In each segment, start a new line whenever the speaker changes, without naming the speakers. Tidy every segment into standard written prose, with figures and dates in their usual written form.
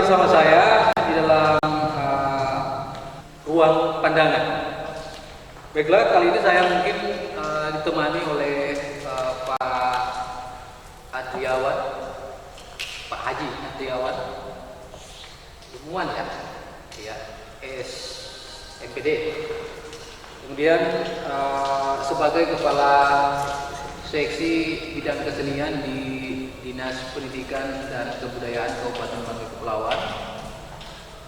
bersama saya di dalam ruang pandangan. Baiklah, kali ini saya mungkin ditemani oleh Pak Adriawan, Pak Haji Adriawan, ilmuwan ya, SMPD. Kemudian sebagai kepala seksi bidang kesenian di Dinas Pendidikan dan Kebudayaan Kabupaten Bangka Kepulauan.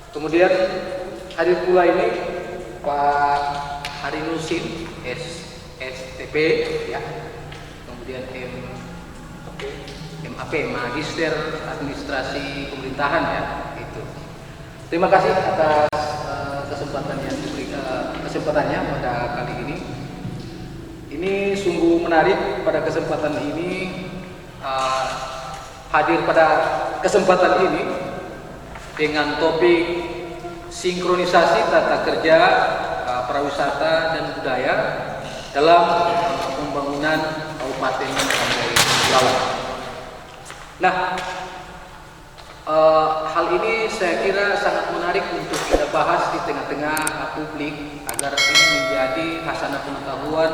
Kemudian hadir pula ini Pak Harinusin, STP, ya. Kemudian MAP, Magister Administrasi Pemerintahan, ya. Itu. Terima kasih atas kesempatan yang diberikan kesempatannya pada kali ini. Ini sungguh menarik pada kesempatan ini. Hadir pada kesempatan ini dengan topik sinkronisasi tata kerja pariwisata dan budaya dalam pembangunan Kabupaten Bangka Kepulauan. Nah, hal ini saya kira sangat menarik untuk kita bahas di tengah-tengah publik agar ini menjadi hasanah pengetahuan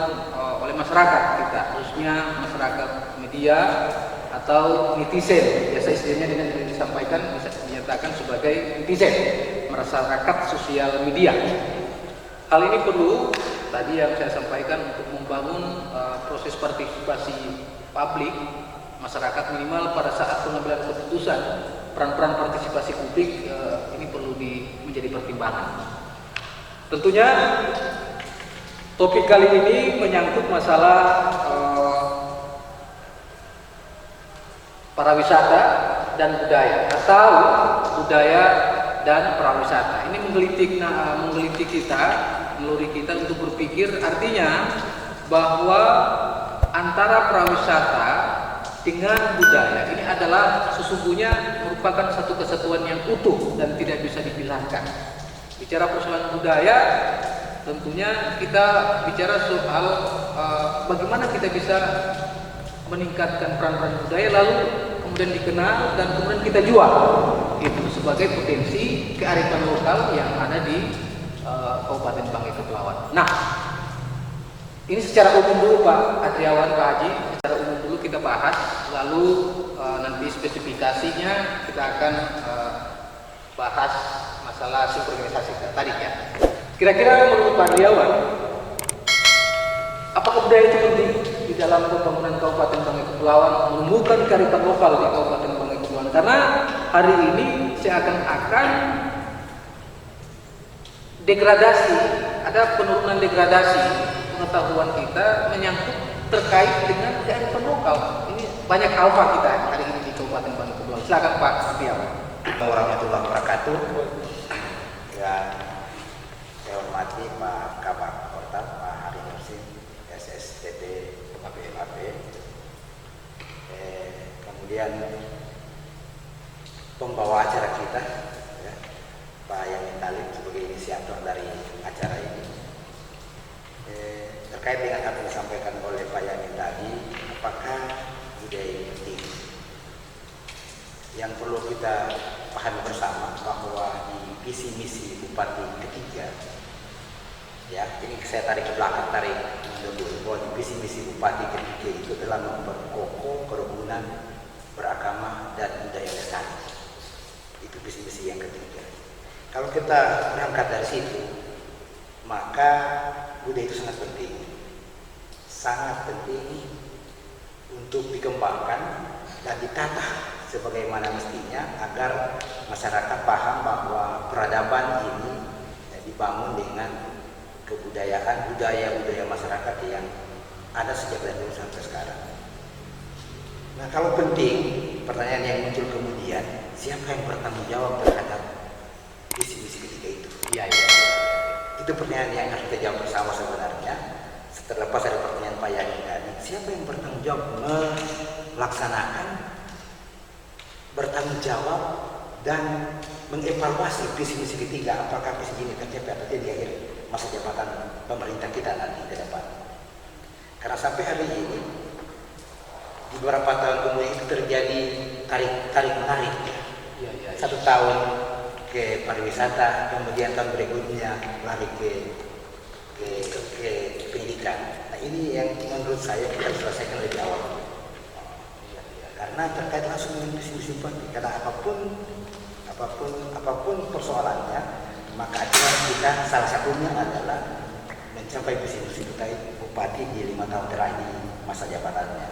oleh masyarakat kita, khususnya masyarakat media atau netizen. Biasa istilahnya dengan disampaikan bisa dinyatakan sebagai netizen, masyarakat sosial media. Hal ini perlu tadi yang saya sampaikan untuk membangun proses partisipasi publik masyarakat minimal pada saat pengambilan keputusan. Peran-peran partisipasi publik ini perlu menjadi pertimbangan. Tentunya topik kali ini menyangkut masalah pariwisata dan budaya atau budaya dan pariwisata. Ini menggelitik kita, meluri kita untuk berpikir, artinya bahwa antara pariwisata dengan budaya ini adalah sesungguhnya merupakan satu kesatuan yang utuh dan tidak bisa dipisahkan. Bicara persoalan budaya, tentunya kita bicara soal bagaimana kita bisa meningkatkan peran-peran budaya lalu kemudian dikenal dan kemudian kita jual itu sebagai potensi kearifan lokal yang ada di Kabupaten Bangka Kepulauan. Nah, ini secara umum dulu Pak Adriawan, Pak Haji, secara umum dulu kita bahas, lalu nanti spesifikasinya kita akan bahas masalah sinkronisasi tadi ya. Kira-kira menurut Pak Adriawan, apakah budaya itu penting di dalam pembangunan Kabupaten Bangka Kepulauan, menumbuhkan kearifan lokal di Kabupaten Bangka Kepulauan? Karena hari ini seakan-akan degradasi, ada penurunan degradasi pengetahuan kita menyangkut terkait dengan kearifan lokal. Ini banyak alfa kita hari ini di Kabupaten Bangka Kepulauan. Silakan Pak Adriawan.
Warahmatullahi wabarakatuh. Yang saya hormati Pak Kabak Kota, Pak Harinusin, SSTP MAP. Kemudian pembawa acara kita, ya, Pak Yamin Talib sebagai inisiator dari acara ini. Terkait dengan apa yang disampaikan oleh Pak Yamin tadi, apakah budaya ini penting? Yang perlu kita pahami bersama bahwa di visi misi Bupati ketiga, ya, ini saya tarik ke belakang, bahwa di visi misi Bupati ketiga itu adalah memperkokoh kerukunan beragama dan budaya lestari. Itu visi misi yang ketiga. Kalau kita berangkat dari situ, maka budaya itu sangat penting untuk dikembangkan dan ditata sebagaimana mestinya agar masyarakat paham bahwa peradaban ini dibangun dengan kebudayaan, budaya masyarakat yang ada sejak dari dulu sampai sekarang. Nah, kalau penting, pertanyaan yang muncul kemudian, siapa yang bertanggung jawab terhadap visi-visi ketiga itu?
Iya.
Itu pertanyaan yang harus kita jawab bersama sebenarnya. Terlepas dari pertanyaan Pak Yani tadi, siapa yang bertanggung jawab melaksanakan, bertanggung jawab dan mengevaluasi visi-visi ketiga, apakah visi ini tercapai atau tidak di akhir masa jabatan pemerintah kita nanti ke depan. Karena sampai hari ini di beberapa tahun kemudian itu terjadi tarik menarik.
Ya.
1 tahun ke pariwisata, kemudian tahun berikutnya lari ke pendidikan. Nah ini yang menurut saya kita harus selesaikan lebih awal. Karena terkait langsung dengan visi penting. Karena apapun persoalannya, maka acuan kita salah satunya adalah mencapai visi terkait bupati di 5 tahun terakhir masa jabatannya.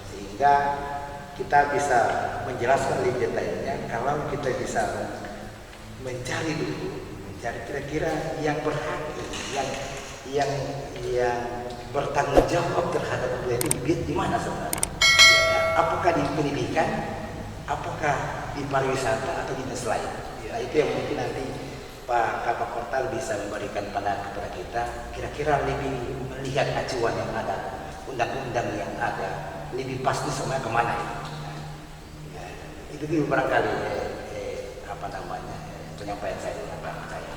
Sehingga kita bisa menjelaskan lebih detailnya kalau kita bisa mencari kira-kira yang berhak, yang bertanggung jawab terhadap itu di mana sebenarnya? Apakah di pendidikan, apakah di pariwisata atau dinas lain? Nah itu yang mungkin nanti Pak Kabak Portal bisa memberikan pandangan kepada kita. Kira-kira lebih melihat acuan yang ada, undang-undang yang ada, lebih pasti semuanya kemana ya? Itu dulu barangkali penyampaian saya dengan Pak saya.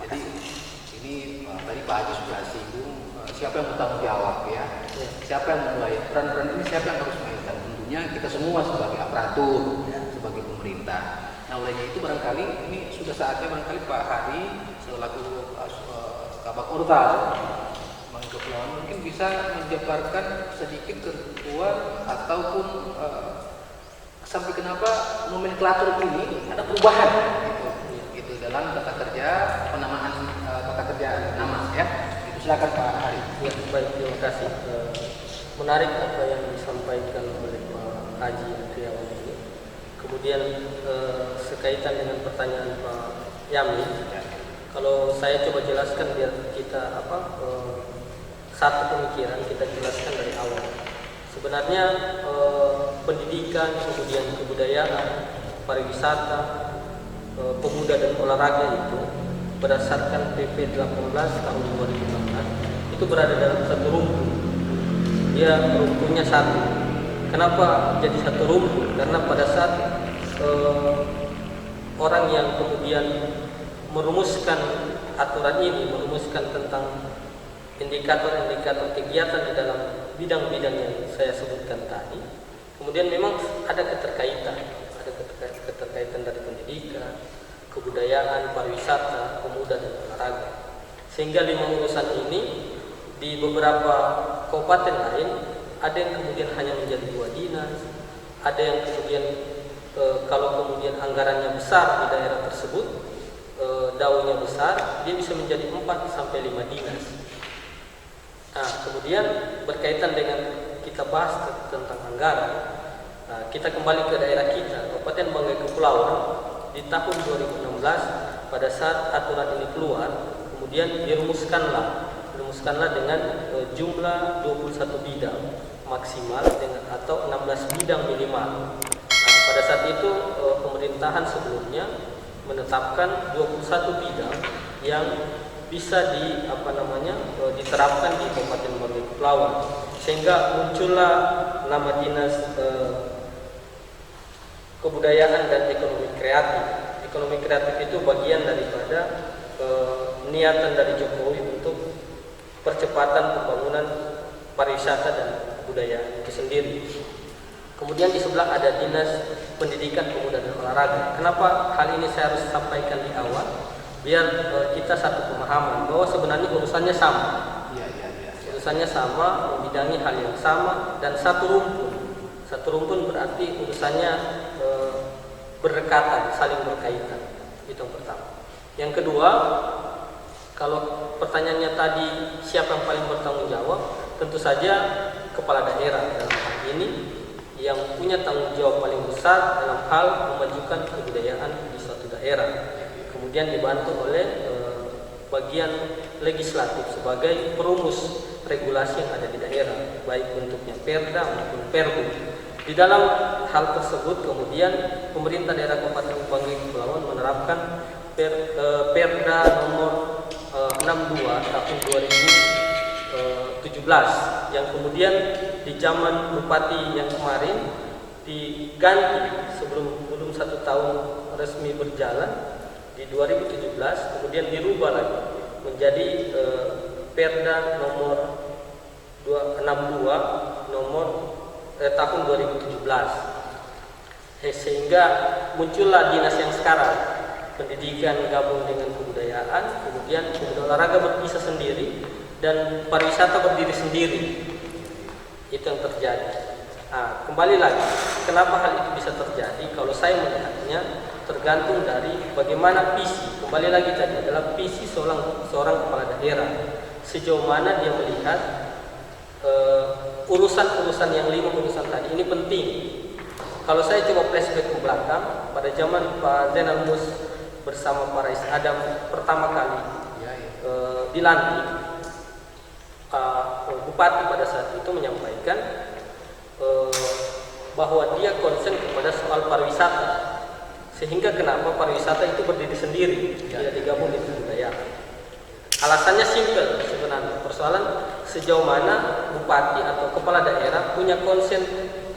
Jadi ini tadi Pak Haji sudah singgung siapa yang bertanggung jawab ya, siapa yang memulai peran-peran ini, siapa yang harus mainkan. Tentunya kita semua sebagai aparatur, sebagai pemerintah. Nah olehnya itu barangkali ini sudah saatnya barangkali Pak Hari selaku Kabak Portal Kepulauan mungkin bisa menjabarkan sedikit ketentuan ataupun sampai kenapa nomenklatur ini ada perubahan gitu dalam tata kerja penamaan tata kerja nama ya. Itu silakan Pak Hari.
Ya, baik, terima kasih. Menarik apa yang disampaikan oleh Pak Haji Triawan ini. Kemudian sekaitan dengan pertanyaan Pak Yamin, kalau saya coba jelaskan biar kita satu pemikiran kita jelaskan dari awal. Sebenarnya pendidikan, kemudian kebudayaan, pariwisata, pemuda dan olahraga itu berdasarkan PP 18 tahun 2016 itu berada dalam satu rumpun. Dia rumpunnya satu. Kenapa jadi satu rumpun? Karena pada saat orang yang kemudian merumuskan aturan ini, merumuskan tentang indikator-indikator kegiatan di dalam bidang-bidang yang saya sebutkan tadi, kemudian memang ada keterkaitan dari pendidikan, kebudayaan, pariwisata, pemuda dan olahraga. Sehingga 5 urusan ini di beberapa kabupaten lain ada yang kemudian hanya menjadi 2 dinas, ada yang kemudian kalau kemudian anggarannya besar di daerah tersebut, daunnya besar, dia bisa menjadi 4 sampai 5 dinas. Nah, kemudian berkaitan dengan kita bahas tentang anggaran, kita kembali ke daerah kita, Kabupaten Banggai Kepulauan. Di tahun 2016 pada saat aturan ini keluar, kemudian dirumuskanlah dengan jumlah 21 bidang maksimal dengan atau 16 bidang minimal. Nah, pada saat itu pemerintahan sebelumnya menetapkan 21 bidang yang bisa diterapkan di Kabupaten Banggai Kepulauan, sehingga muncullah nama dinas kebudayaan dan ekonomi kreatif. Ekonomi kreatif itu bagian daripada niatan dari Jokowi untuk percepatan pembangunan pariwisata dan kebudayaan itu sendiri. Kemudian di sebelah ada dinas pendidikan, pemuda dan olahraga. Kenapa hal ini saya harus sampaikan di awal? Biar kita satu pemahaman bahwa sebenarnya urusannya sama. Urusannya sama, membidangi hal yang sama dan satu rumpun. Satu rumpun berarti urusannya berdekatan, saling berkaitan. Itu yang pertama. Yang kedua, kalau pertanyaannya tadi siapa yang paling bertanggung jawab, tentu saja kepala daerah dalam hal ini yang punya tanggung jawab paling besar dalam hal memajukan kebudayaan di suatu daerah. Kemudian dibantu oleh bagian legislatif sebagai perumus regulasi yang ada di daerah, baik bentuknya Perda maupun Perbu. Di dalam hal tersebut kemudian pemerintah daerah Kabupaten Banggai Kepulauan menerapkan Perda nomor 62 tahun 2017 yang kemudian di zaman Bupati yang kemarin diganti belum 1 tahun resmi berjalan di 2017, kemudian dirubah lagi menjadi Perda nomor 262 tahun 2017. Sehingga muncullah dinas yang sekarang, pendidikan gabung dengan kebudayaan, kemudian pemuda olahraga berpisah sendiri, dan pariwisata berdiri sendiri. Itu yang terjadi. Nah, kembali lagi, kenapa hal itu bisa terjadi? Kalau saya melihatnya tergantung dari bagaimana visi. Kembali lagi tadi adalah visi seorang kepala daerah. Sejauh mana dia melihat urusan-urusan yang 5 urusan tadi ini penting. Kalau saya coba flashback ke belakang, pada zaman Pak Zainal Mus bersama Pak Rais Adam pertama kali dilantik, Bupati pada saat itu menyampaikan bahwa dia konsen kepada soal pariwisata, sehingga kenapa pariwisata itu berdiri sendiri, tidak digabung dengan kebudayaan. Alasannya simpel sebenarnya, persoalan sejauh mana bupati atau kepala daerah punya konsen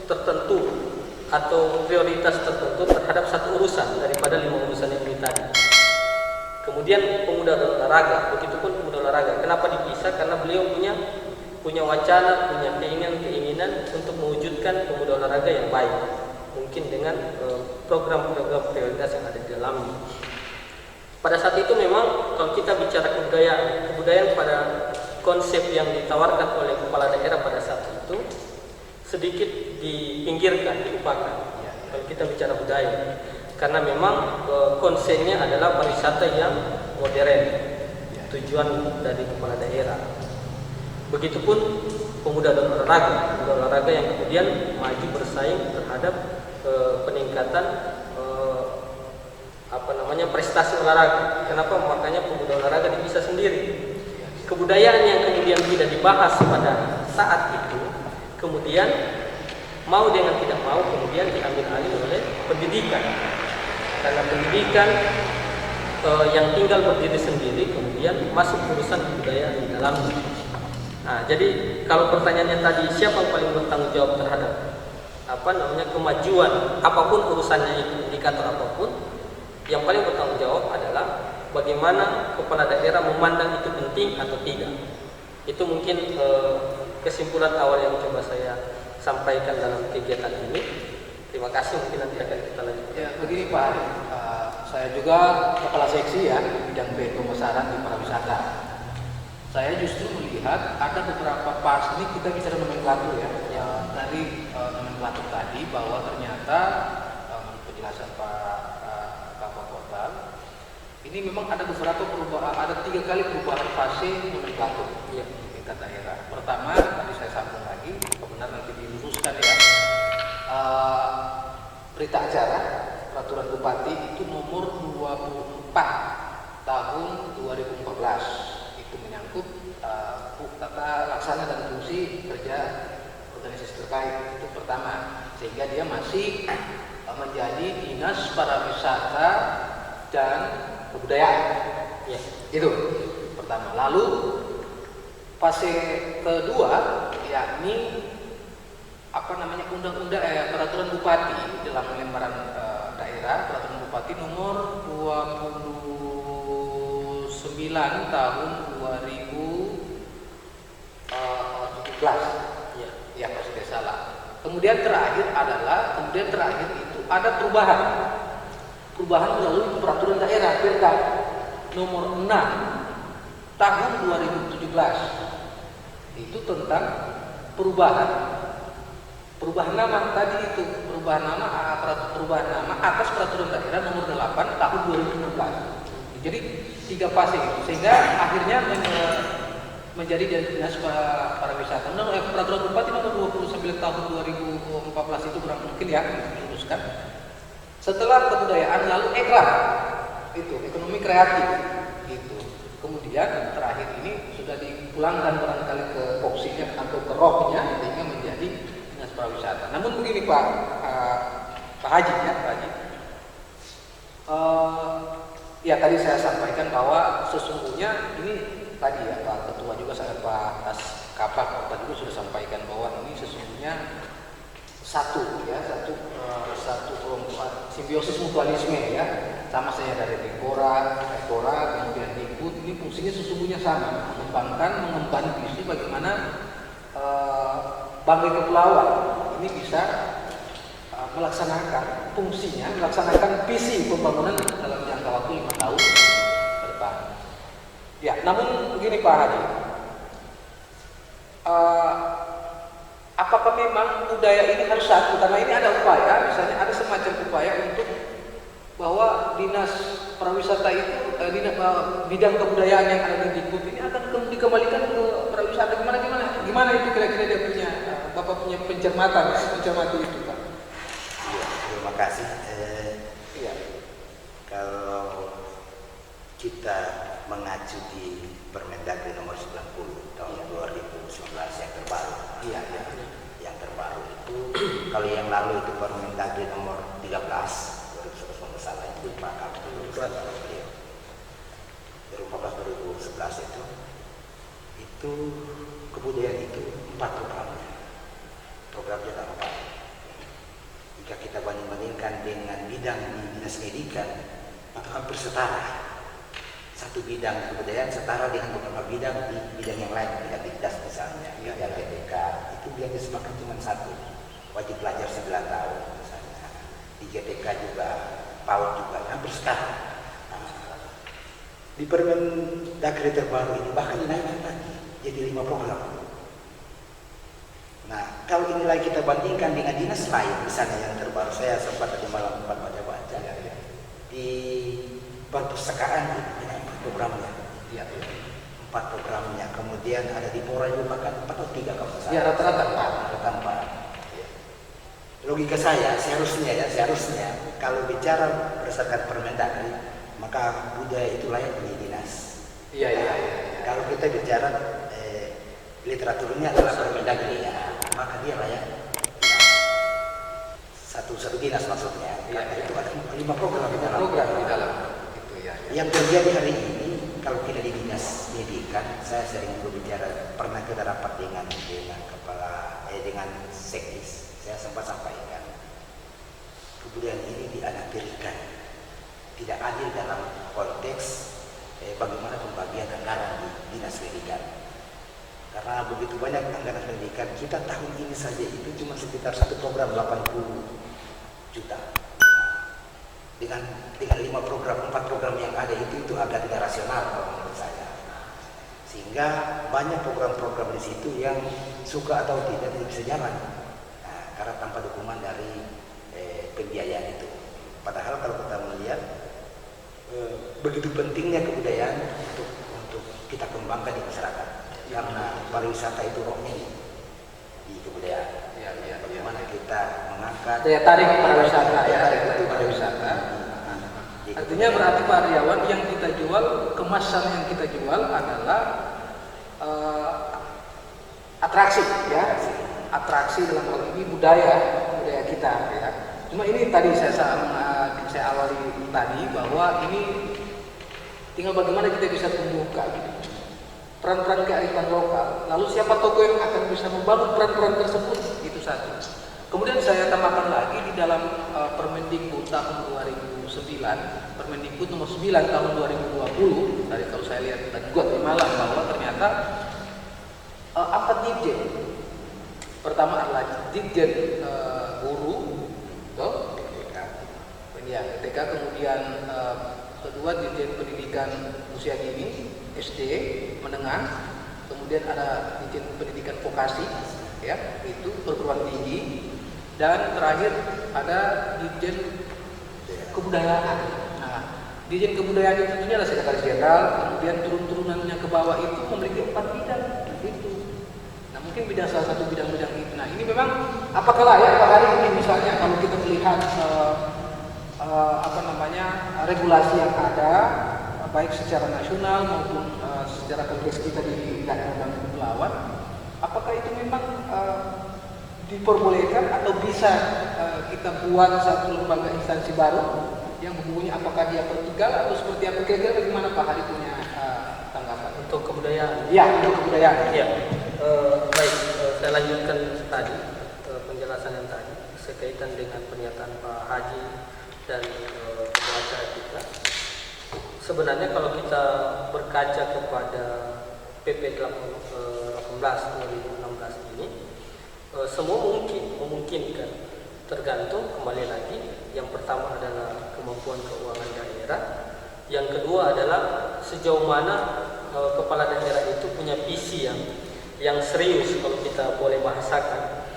tertentu atau prioritas tertentu terhadap satu urusan daripada 5 urusan yang ini tadi. Kemudian pemuda dan olahraga, begitupun pemuda olahraga. Kenapa dipisah? Karena beliau punya wacana, punya keinginan untuk mewujudkan pemuda olahraga yang baik, mungkin dengan program-program prioritas yang ada di dalamnya. Pada saat itu memang kalau kita bicara kebudayaan pada konsep yang ditawarkan oleh kepala daerah pada saat itu sedikit dipinggirkan, dilupakan. Kalau kita bicara budaya, karena memang konsennya adalah pariwisata yang modern, tujuan dari kepala daerah. Begitupun pemuda dan olahraga yang kemudian maju bersaing terhadap peningkatan prestasi olahraga. Kenapa? Makanya pemuda olahraga dipisah sendiri. Kebudayaan yang kemudian tidak dibahas pada saat itu, kemudian mau dengan tidak mau kemudian diambil alih oleh pendidikan. Karena pendidikan yang tinggal berdiri sendiri kemudian masuk urusan kebudayaan di dalamnya. Nah, jadi kalau pertanyaannya tadi siapa yang paling bertanggung jawab terhadap kemajuan apapun urusannya itu, indikator apapun, yang paling bertanggung jawab adalah bagaimana kepala daerah memandang itu penting atau tidak. Itu mungkin kesimpulan awal yang coba saya sampaikan dalam kegiatan ini. Terima kasih, mungkin nanti akan kita lanjutkan.
Ya, begini Pak Ari, saya juga kepala seksi ya bidang pemasaran di pariwisata. Saya justru melihat ada beberapa pas, ini kita bicara nomenklatur ya, dari nomenklatur tadi bahwa ternyata penjelasan Pak Kota, ini memang ada beberapa perubahan, ada 3 kali perubahan fase nomenklatur ya, di tingkat daerah. Pertama, tadi saya sambung lagi, benar nanti diluruskan ya. Berita acara peraturan bupati itu nomor 24 tahun 2014, itu menyangkut tata laksana dan fungsi kerja organisasi terkait. Itu pertama, sehingga dia masih menjadi dinas pariwisata dan kebudayaan ya, itu pertama. Lalu fase kedua yakni undang-undang peraturan bupati dalam lembaran daerah, peraturan bupati nomor 29 tahun 2017 ya kalau tidak salah. Kemudian terakhir itu ada perubahan melalui peraturan daerah Perda nomor 6 tahun 2017, itu tentang perubahan nama tadi, itu perubahan nama atas peraturan daerah nomor 8 tahun 2016. Jadi 3 fase itu, sehingga akhirnya menjadi dinas pariwisata. Peraturan bupati nomor 29 tahun 2014 itu kurang mungkin ya diluruskan. Setelah kebudayaan lalu ekra, itu ekonomi kreatif gitu. Kemudian terakhir ini sudah dipulangkan barangkali ke boksinya atau ke rohnya, sehingga menjadi dinas pariwisata. Namun begini Pak Haji ya, Pak Haji. Ya tadi saya sampaikan bahwa sesungguhnya ini tadi ya Pak Ketua juga, saya Pak Kapak tadi juga sudah sampaikan bahwa ini sesungguhnya satu simbiosis mutualisme ya, sama saya dari Ekora kemudian Dikbud, ini fungsinya sesungguhnya sama, mengemban visi bagaimana Banggai Kepulauan ini bisa melaksanakan fungsinya melaksanakan visi pembangunan dalam jangka waktu 5 tahun ke depan. Ya, namun begini Pak Hadi, apakah memang budaya ini harus satu? Karena ini ada upaya, misalnya ada semacam upaya untuk bahwa dinas pariwisata itu bidang kebudayaan yang ada di Dikbud ini akan dikembalikan ke pariwisata. Gimana itu kira-kira dia punya Bapak punya pencermatan itu Pak?
Iya, terima kasih.
Iya.
Kalau kita mengacu di Permendagri nomor 90 tahun 2019 yang terbaru.
Iya.
Yang terbaru itu kalau yang lalu itu Permendagri nomor 13 2011 salah itu Pak Kapten 2014-2011 itu kebudayaan itu 4 programnya tak. Jika kita banding-bandingkan dengan bidang di dinas pendidikan itu hampir setara. Satu bidang kebudayaan setara dengan beberapa bidang di bidang yang lain, bidang dinas misalnya, bidang GTK itu dia disepakati cuma satu, wajib belajar 9 tahun misalnya. Di GTK juga, PAUD juga hampir setara. Di Permendagri terbaru ini bahkan dinaikkan lagi jadi 5 program. Nah, kalau ini lagi kita bandingkan dengan dinas lain, misalnya yang terbaru saya sempat tadi malam baca-baca di perpustakaan ini 4 programnya.
Iya.
4 programnya. Kemudian ada di Pora juga kan 4 atau 3 kalau saya.
Ya rata-rata
4. Logika saya seharusnya kalau bicara berdasarkan Permendagri maka budaya itu layak di dinas.
Iya.
Kalau kita bicara literaturnya adalah Permendagri ya, maka dia layak satu dinas maksudnya. Karena itu ada 5 program di dalam.
Itu ya.
Yang terjadi hari ini kalau kita di dinas pendidikan, saya sering berbicara, pernah kita rapat dengan kepala dengan sekdis, saya sempat sampaikan kebudayaan ini dianaktirikan, tidak adil dalam konteks bagaimana pembagian anggaran di dinas pendidikan. Karena begitu banyak anggaran pendidikan, kita tahun ini saja itu cuma sekitar 1 program 80 juta. Dengan 5 program, 4 program yang ada itu agak tidak rasional kalau menurut saya. Sehingga banyak program-program di situ yang suka atau tidak bisa jalan. Nah, karena tanpa dukungan dari pembiayaan itu. Padahal kalau kita melihat begitu pentingnya kebudayaan untuk kita kembangkan di masyarakat. Karena pariwisata itu rohnya di kebudayaan. Bagaimana kita mengangkat
daya tarik pariwisata itu pariwisata. Artinya berarti Pak Aryawan yang kita jual, kemasan yang kita jual adalah atraksi ya. Atraksi dalam hal ini budaya kita ya. Cuma ini tadi saya awali tadi bahwa ini tinggal bagaimana kita bisa tumbuhkan peran-peran kearifan lokal. Lalu siapa tokoh yang akan bisa membangun peran-peran tersebut, itu satu. Kemudian saya tambahkan lagi di dalam Permendikbud tahun 2009, Permendikbud nomor 9 tahun 2020. Tadi kalau saya lihat tadi juga di malam bahwa ternyata 4 dirjen. Pertama adalah dirjen guru, GTK, kemudian kedua dirjen pendidikan usia dini SD menengah, kemudian ada dirjen pendidikan vokasi ya, itu perguruan tinggi, dan terakhir ada dirjen kebudayaan. Nah, dirjen kebudayaan itu tentunya adalah sekretaris jenderal, kemudian turun-turunannya ke bawah itu memiliki 4 bidang itu. Nah, mungkin salah satu bidang-bidang itu. Nah, ini memang apakah layak Pak hari ini misalnya kalau kita melihat regulasi yang ada baik secara nasional maupun secara konteks kita di daerah dan kepulauan, apakah itu memang diperbolehkan atau bisa kita buat satu lembaga instansi baru yang hubungannya apakah dia vertikal atau seperti apa? Kira-kira bagaimana Pak Hari punya tanggapan
untuk kebudayaan?
Ya, untuk kebudayaan.
Ya, baik. Saya lanjutkan tadi penjelasan yang tadi sekaitan dengan pernyataan Pak Haji dan pembaca kita. Sebenarnya kalau kita berkaca kepada PP 18 2016 ini, semua memungkinkan tergantung kembali lagi. Yang pertama adalah kemampuan keuangan daerah. Yang kedua adalah sejauh mana kepala daerah itu punya visi yang serius, kalau kita boleh bahasakan,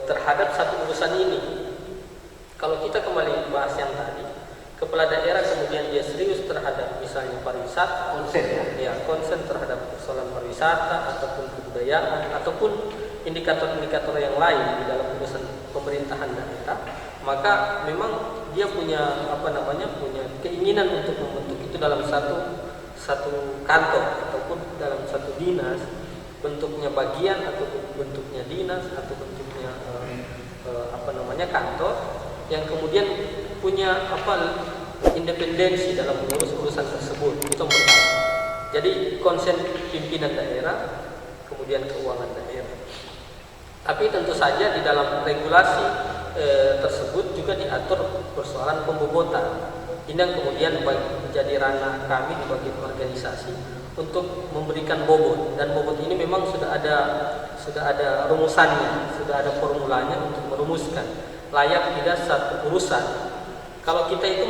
terhadap satu urusan ini. Kalau kita kembali bahas yang tadi, kepala daerah kemudian dia serius terhadap misalnya pariwisata, konsen terhadap persoalan pariwisata ataupun kebudayaan ataupun indikator-indikator yang lain di dalam urusan pemerintahan daerah, maka memang dia punya punya keinginan untuk membentuk itu dalam satu kantor ataupun dalam satu dinas, bentuknya bagian ataupun bentuknya dinas atau bentuknya kantor yang kemudian punya independensi dalam mengurus urusan tersebut. Itu yang pertama. Jadi konsen pimpinan daerah, kemudian keuangan daerah. Tapi tentu saja di dalam regulasi tersebut juga diatur persoalan pembobotan. Ini yang kemudian menjadi ranah kami di bagian organisasi untuk memberikan bobot, dan bobot ini memang sudah ada rumusannya, sudah ada formulanya untuk merumuskan layak tidak satu urusan. Kalau kita itu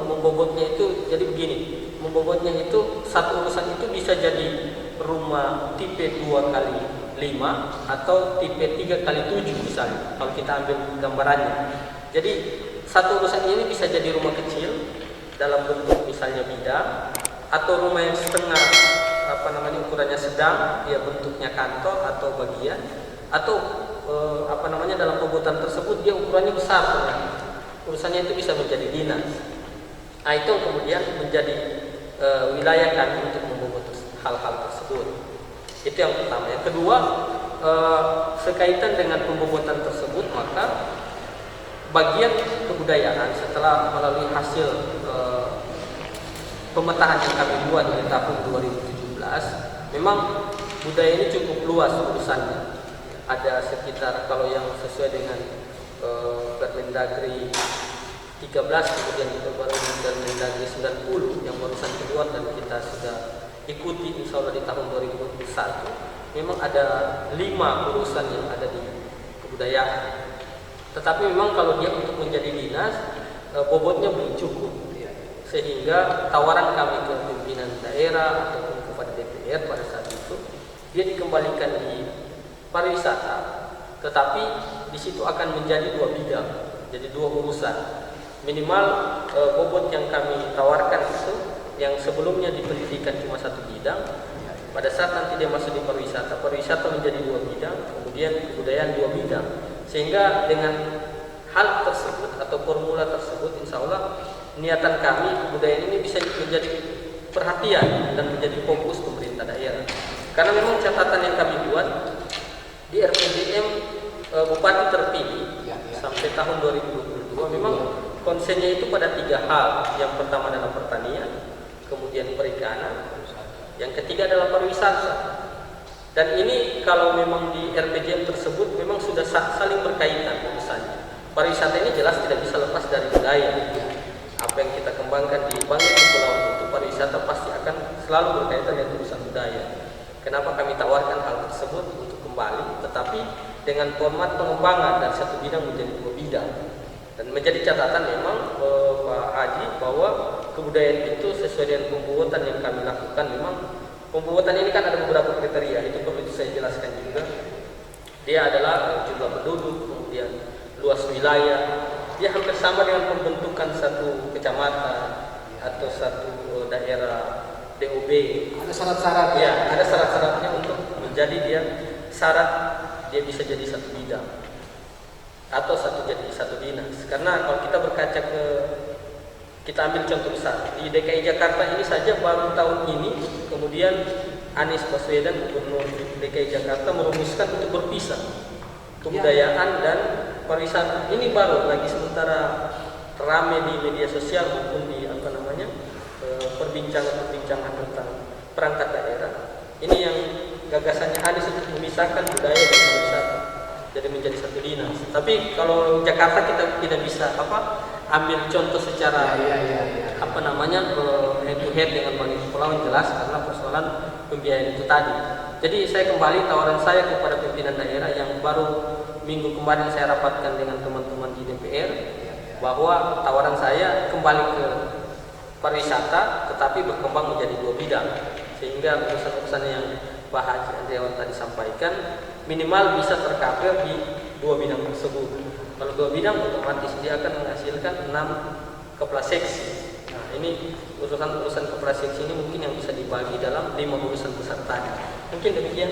membobotnya itu jadi begini, membobotnya itu satu urusan itu bisa jadi rumah tipe 2x5 atau tipe 3x7 misalnya, kalau kita ambil gambarannya. Jadi satu urusan ini bisa jadi rumah kecil dalam bentuk misalnya bidang, atau rumah yang setengah ukurannya sedang, dia bentuknya kantor atau bagian, atau dalam pembobotan tersebut dia ukurannya besar ternyata. Urusannya itu bisa menjadi dinas. Nah, itu kemudian menjadi wilayah kami untuk membobot hal-hal tersebut. Itu yang pertama. Yang kedua, sekaitan dengan pembobotan tersebut, maka bagian kebudayaan setelah melalui hasil pemetaan yang kami buat di tahun 2017, memang budaya ini cukup luas urusannya. Ada sekitar, kalau yang sesuai dengan Permendagri 13, kemudian diperbarui Permendagri 90 yang barusan keluar dan kita sudah ikuti insya Allah di tahun 2021, memang ada 5 urusan yang ada di kebudayaan. Tetapi memang kalau dia untuk menjadi dinas, bobotnya belum cukup, sehingga tawaran kami ke pimpinan daerah ataupun kepada DPR pada saat itu, dia dikembalikan di pariwisata, tetapi di situ akan menjadi 2 bidang, jadi 2 urusan. Minimal bobot yang kami tawarkan itu, yang sebelumnya di pendidikan cuma 1 bidang, pada saat nanti dia masuk di pariwisata, pariwisata menjadi 2 bidang, kemudian kebudayaan 2 bidang. Sehingga dengan hal tersebut atau formula tersebut, insya Allah niatan kami kebudayaan ini bisa menjadi perhatian dan menjadi fokus pemerintah daerah. Karena memang catatan yang kami buat di RPJM Bupati terpilih sampai tahun 2022 memang konsennya itu pada 3 hal. Yang pertama adalah pertanian, kemudian perikanan, yang ketiga adalah pariwisata. Dan ini kalau memang di RPJM tersebut memang sudah saling berkaitan urusannya. Pariwisata ini jelas tidak bisa lepas dari budaya. Apa yang kita kembangkan di Bangka Kepulauan itu, pariwisata pasti akan selalu berkaitan dengan urusan budaya. Kenapa kami tawarkan hal tersebut untuk kembali, tetapi dengan format pengembangan dari 1 bidang menjadi 2 bidang. Dan menjadi catatan memang Pak Haji bahwa kebudayaan itu sesuai dengan pembobotan yang kami lakukan. Memang pembobotan ini kan ada beberapa kriteria, itu perlu saya jelaskan juga. Dia adalah jumlah penduduk, kemudian luas wilayah. Dia hampir sama dengan pembentukan satu kecamatan atau satu daerah DOB.
Ada syarat-syarat
ya? Ada syarat-syaratnya untuk menjadi dia syarat dia bisa jadi 1 bidang atau jadi 1 dinas. Karena kalau kita berkaca kita ambil contoh besar di DKI Jakarta ini saja, baru tahun ini kemudian Anies Baswedan Gubernur DKI Jakarta merumuskan untuk berpisah kebudayaan dan pariwisata. Ini baru lagi, sementara ramai di media sosial maupun di perbincangan tentang perangkat daerah. Ini yang gagasannya Anies untuk memisahkan budaya dan pariwisata jadi menjadi 1 dinas. Tapi kalau Jakarta kita tidak bisa ambil contoh secara head to head dengan Bangka Kepulauan, jelas karena persoalan pembiayaan itu tadi. Jadi saya kembali tawaran saya kepada pimpinan daerah yang baru minggu kemarin saya rapatkan dengan teman-teman di DPR bahwa tawaran saya kembali ke pariwisata tetapi berkembang menjadi 2 bidang, sehingga urusan-urusan yang Pak Haji Andriawan tadi sampaikan minimal bisa tercover di 2 bidang tersebut. Kalau 2 bidang otomatis dia akan menghasilkan 6 kepala seksi. Nah, ini urusan-urusan kepala seksi ini mungkin yang bisa dibagi dalam 5 urusan besar tadi. Mungkin demikian.